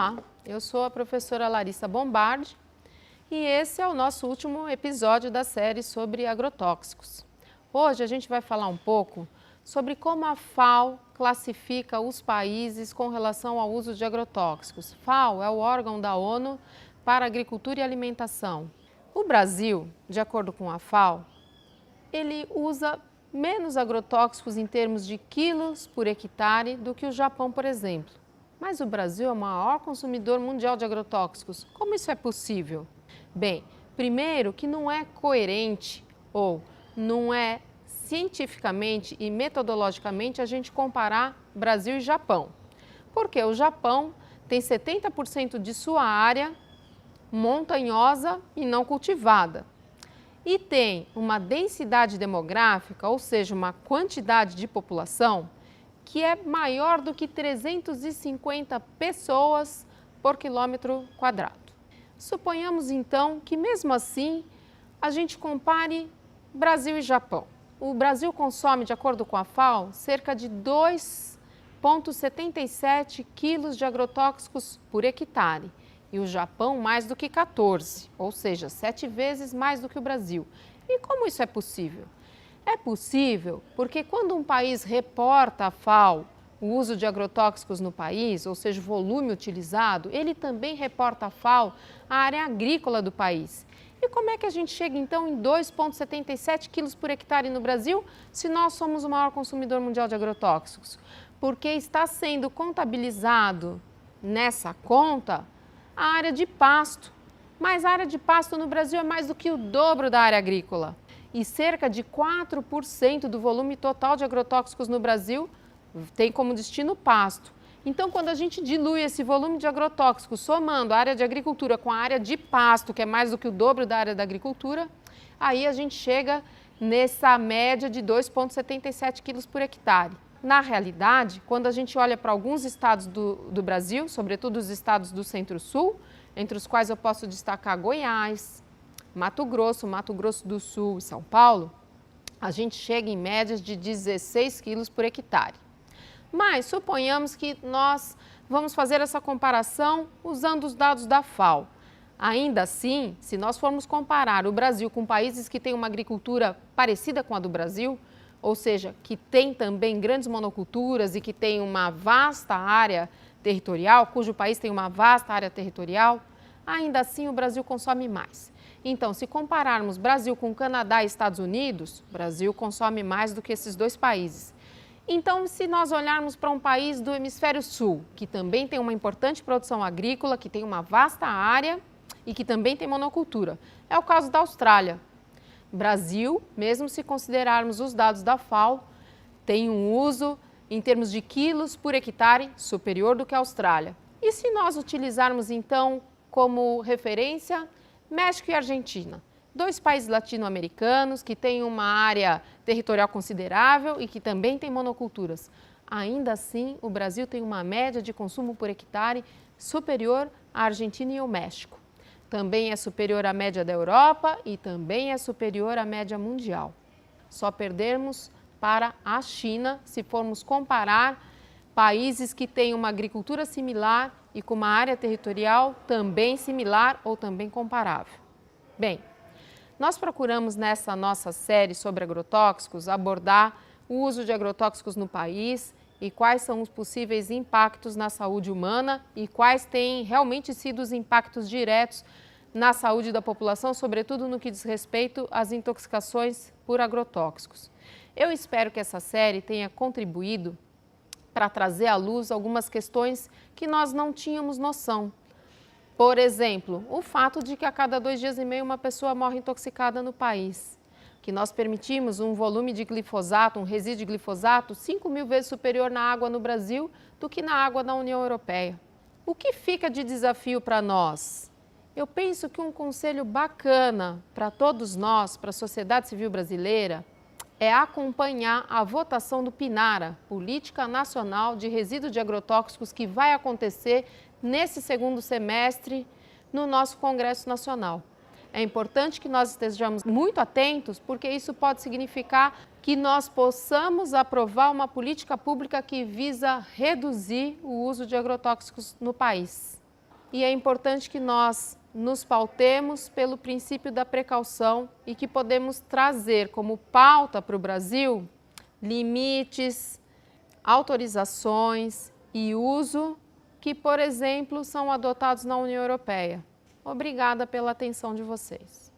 Olá, eu sou a professora Larissa Bombardi e esse é o nosso último episódio da série sobre agrotóxicos. Hoje a gente vai falar um pouco sobre como a FAO classifica os países com relação ao uso de agrotóxicos. FAO é o órgão da ONU para Agricultura e Alimentação. O Brasil, de acordo com a FAO, ele usa menos agrotóxicos em termos de quilos por hectare do que o Japão, por exemplo. Mas o Brasil é o maior consumidor mundial de agrotóxicos. Como isso é possível? Bem, primeiro que não é coerente ou não é cientificamente e metodologicamente a gente comparar Brasil e Japão. Porque o Japão tem 70% de sua área montanhosa e não cultivada. E tem uma densidade demográfica, ou seja, uma quantidade de população que é maior do que 350 pessoas por quilômetro quadrado. Suponhamos então que mesmo assim a gente compare Brasil e Japão. O Brasil consome, de acordo com a FAO, cerca de 2,77 quilos de agrotóxicos por hectare. E o Japão mais do que 14, ou seja, 7 vezes mais do que o Brasil. E como isso é possível? É possível porque quando um país reporta à FAO o uso de agrotóxicos no país, ou seja, o volume utilizado, ele também reporta à FAO a área agrícola do país. E como é que a gente chega então em 2,77 quilos por hectare no Brasil, se nós somos o maior consumidor mundial de agrotóxicos? Porque está sendo contabilizado nessa conta a área de pasto, mas a área de pasto no Brasil é mais do que o dobro da área agrícola. E cerca de 4% do volume total de agrotóxicos no Brasil tem como destino pasto. Então, quando a gente dilui esse volume de agrotóxicos, somando a área de agricultura com a área de pasto, que é mais do que o dobro da área da agricultura, aí a gente chega nessa média de 2,77 quilos por hectare. Na realidade, quando a gente olha para alguns estados do Brasil, sobretudo os estados do Centro-Sul, entre os quais eu posso destacar Goiás, Mato Grosso do Sul e São Paulo, a gente chega em médias de 16 quilos por hectare. Mas suponhamos que nós vamos fazer essa comparação usando os dados da FAO. Ainda assim, se nós formos comparar o Brasil com países que têm uma agricultura parecida com a do Brasil, ou seja, que tem também grandes monoculturas e que tem uma vasta área territorial, cujo país tem uma vasta área territorial, ainda assim o Brasil consome mais. Então, se compararmos Brasil com Canadá e Estados Unidos, o Brasil consome mais do que esses dois países. Então, se nós olharmos para um país do hemisfério sul, que também tem uma importante produção agrícola, que tem uma vasta área e que também tem monocultura, é o caso da Austrália. Brasil, mesmo se considerarmos os dados da FAO, tem um uso em termos de quilos por hectare superior do que a Austrália. E se nós utilizarmos então como referência México e Argentina, dois países latino-americanos que têm uma área territorial considerável e que também têm monoculturas. Ainda assim, o Brasil tem uma média de consumo por hectare superior à Argentina e ao México. Também é superior à média da Europa e também é superior à média mundial. Só perdermos para a China se formos comparar países que têm uma agricultura similar e com uma área territorial também similar ou também comparável. Bem, nós procuramos nessa nossa série sobre agrotóxicos abordar o uso de agrotóxicos no país e quais são os possíveis impactos na saúde humana e quais têm realmente sido os impactos diretos na saúde da população, sobretudo no que diz respeito às intoxicações por agrotóxicos. Eu espero que essa série tenha contribuído para trazer à luz algumas questões que nós não tínhamos noção. Por exemplo, o fato de que a cada 2 dias e meio uma pessoa morre intoxicada no país. Que nós permitimos um volume de glifosato, um resíduo de glifosato 5.000 vezes superior na água no Brasil do que na água da União Europeia. O que fica de desafio para nós? Eu penso que um conselho bacana para todos nós, para a sociedade civil brasileira, é acompanhar a votação do PNARA, Política Nacional de Resíduos de Agrotóxicos, que vai acontecer nesse segundo semestre no nosso Congresso Nacional. É importante que nós estejamos muito atentos, porque isso pode significar que nós possamos aprovar uma política pública que visa reduzir o uso de agrotóxicos no país. e é importante que nós nos pautemos pelo princípio da precaução e que podemos trazer como pauta para o Brasil limites, autorizações e uso que, por exemplo, são adotados na União Europeia. Obrigada pela atenção de vocês.